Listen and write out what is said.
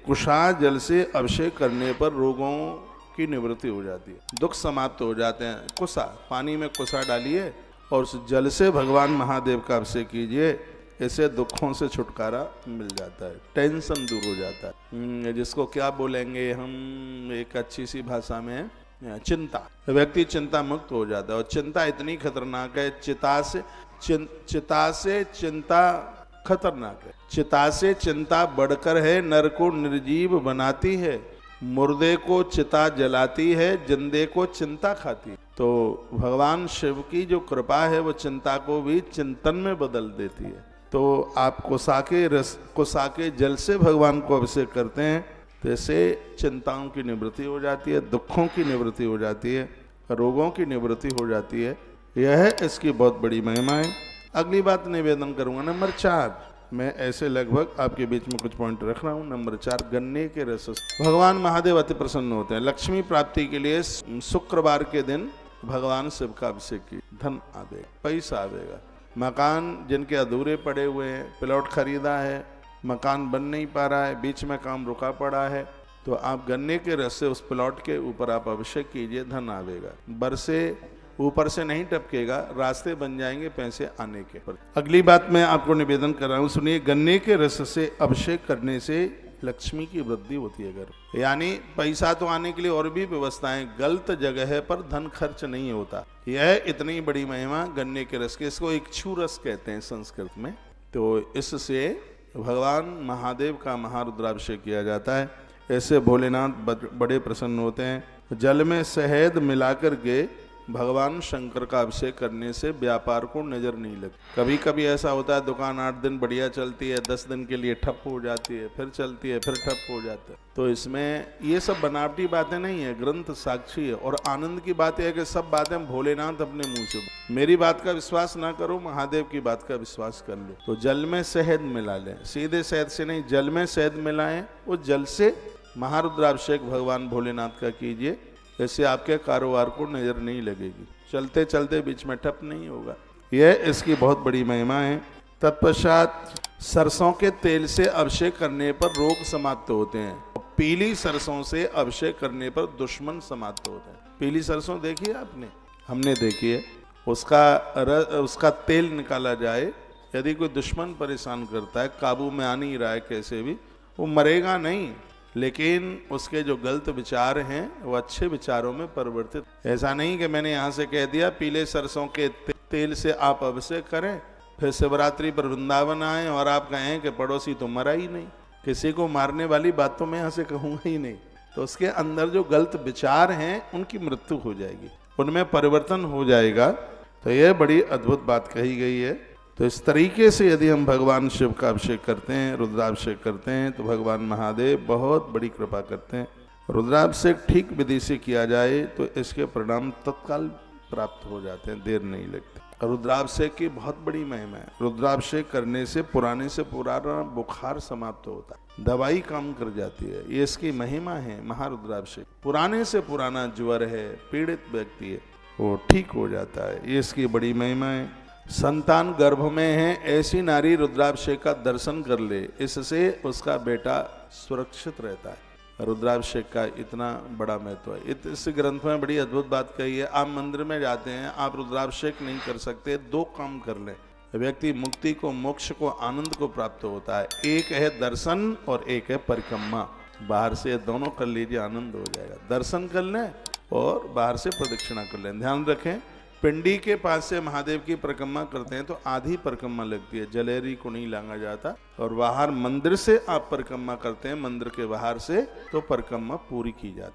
कुशा जल से अभिषेक करने पर रोगों की निवृत्ति हो जाती है, दुख समाप्त हो जाते हैं। कुशा, पानी में कुशा डालिए और उस जल से भगवान महादेव का अभिषेक कीजिए, इससे दुखों से छुटकारा मिल जाता है, टेंशन दूर हो जाता है। जिसको क्या बोलेंगे हम एक अच्छी सी भाषा में, चिंता, व्यक्ति चिंता मुक्त हो जाता है। और चिंता इतनी खतरनाक है, चिता से चिंता खतरनाक है। चिता से चिंता बढ़कर है, नर को निर्जीव बनाती है, मुर्दे को चिता जलाती है, जिंदे को चिंता खाती है। तो भगवान शिव की जो कृपा है वो चिंता को भी चिंतन में बदल देती है। तो आप कोसा के जल से भगवान को अभिषेक करते हैं तो इससे चिंताओं की निवृत्ति हो जाती है, दुखों की निवृत्ति हो जाती है, रोगों की निवृत्ति हो जाती है। यह इसकी बहुत बड़ी महिमा है। अगली बात निवेदन करूंगा, नंबर 4, मैं ऐसे लगभग आपके बीच में कुछ पॉइंट रख रहा हूँ। नंबर 4, गन्ने के रस से भगवान महादेव अति प्रसन्न होते हैं। लक्ष्मी प्राप्ति के लिए शुक्रवार के दिन भगवान शिव का अभिषेक की, धन आवेगा, पैसा आवेगा। मकान जिनके अधूरे पड़े हुए हैं, प्लॉट खरीदा है, मकान बन नहीं पा रहा है, बीच में काम रुका पड़ा है, तो आप गन्ने के रस से उस प्लॉट के ऊपर आप अभिषेक कीजिए, धन आवेगा। बरसे ऊपर से नहीं टपकेगा, रास्ते बन जाएंगे पैसे आने के। अगली बात मैं आपको निवेदन कर रहा हूँ, सुनिए। गन्ने के रस से अभिषेक करने से लक्ष्मी की वृद्धि होती है घर, यानी पैसा तो आने के लिए और भी व्यवस्थाएं, गलत जगह पर धन खर्च नहीं होता। यह इतनी बड़ी महिमा गन्ने के रस के, इसको इक्षु रस कहते हैं संस्कृत में। तो इससे भगवान महादेव का महारुद्राभिषेक किया जाता है। ऐसे भोलेनाथ बड़े प्रसन्न होते हैं। जल में शहद मिलाकर के भगवान शंकर का अभिषेक करने से व्यापार को नजर नहीं लगती। कभी कभी ऐसा होता है दुकान 8 दिन बढ़िया चलती है, 10 दिन के लिए ठप हो जाती है, फिर चलती है, फिर ठप हो जाता है। तो इसमें ये सब बनावटी बातें नहीं है, ग्रंथ साक्षी है। और आनंद की बात है कि सब बातें भोलेनाथ अपने मुंह से, मेरी बात का विश्वास ना करो, महादेव की बात का विश्वास कर लो। तो जल में शहद मिला लें, सीधे शहद से नहीं, जल में शहद मिलाएं, उस जल से महारुद्राभिषेक भगवान भोलेनाथ का कीजिए, ऐसे आपके कारोबार को नजर नहीं लगेगी, चलते चलते बीच में ठप नहीं होगा। यह इसकी बहुत बड़ी महिमा है। तत्पश्चात सरसों के तेल से अभिषेक करने पर रोग समाप्त होते हैं। पीली सरसों से अभिषेक करने पर दुश्मन समाप्त होते हैं। पीली सरसों देखी है आपने? हमने देखी है। उसका तेल निकाला जाए, यदि कोई दुश्मन परेशान करता है, काबू में आ नहीं रहा है कैसे भी, वो मरेगा नहीं, लेकिन उसके जो गलत विचार हैं वो अच्छे विचारों में परिवर्तित। ऐसा नहीं कि मैंने यहाँ से कह दिया पीले सरसों के तेल से आप अभिषेक करें, फिर शिवरात्रि पर वृंदावन आए और आप कहें कि पड़ोसी तो मरा ही नहीं। किसी को मारने वाली बात तो मैं यहाँ से कहूँगा ही नहीं। तो उसके अंदर जो गलत विचार हैं उनकी मृत्यु हो जाएगी, उनमें परिवर्तन हो जाएगा। तो यह बड़ी अद्भुत बात कही गई है। तो इस तरीके से यदि हम भगवान शिव का अभिषेक करते हैं, रुद्राभिषेक करते हैं, तो भगवान महादेव बहुत बड़ी कृपा करते हैं। रुद्राभिषेक ठीक विधि से किया जाए तो इसके परिणाम तत्काल प्राप्त हो जाते हैं, देर नहीं लगती। रुद्राभिषेक की बहुत बड़ी महिमा है। रुद्राभिषेक करने से पुराना बुखार समाप्त होता है, दवाई काम कर जाती है, ये इसकी महिमा है महारुद्राभिषेक। पुराने से पुराना ज्वर है, पीड़ित व्यक्ति है, वो ठीक हो जाता है, ये इसकी बड़ी महिमा है। संतान गर्भ में है, ऐसी नारी रुद्राभिषेक का दर्शन कर ले, इससे उसका बेटा सुरक्षित रहता है। रुद्राभिषेक का इतना बड़ा महत्व है। इस ग्रंथ में बड़ी अद्भुत बात कही है। आप मंदिर में जाते हैं, आप रुद्राभिषेक नहीं कर सकते, 2 काम कर लें, व्यक्ति मुक्ति को, मोक्ष को, आनंद को प्राप्त होता है। एक है दर्शन और एक है परिक्रमा। बाहर से दोनों कर लीजिए, आनंद हो जाएगा। दर्शन कर लें और बाहर से प्रदक्षिणा कर लें। ध्यान रखें, पिंडी के पास से महादेव की परिक्रमा करते हैं तो आधी परिक्रमा लगती है, जलेरी को नहीं लांगा जाता। और बाहर मंदिर से आप परिक्रमा करते हैं, मंदिर के बाहर से, तो परिक्रमा पूरी की जाती है।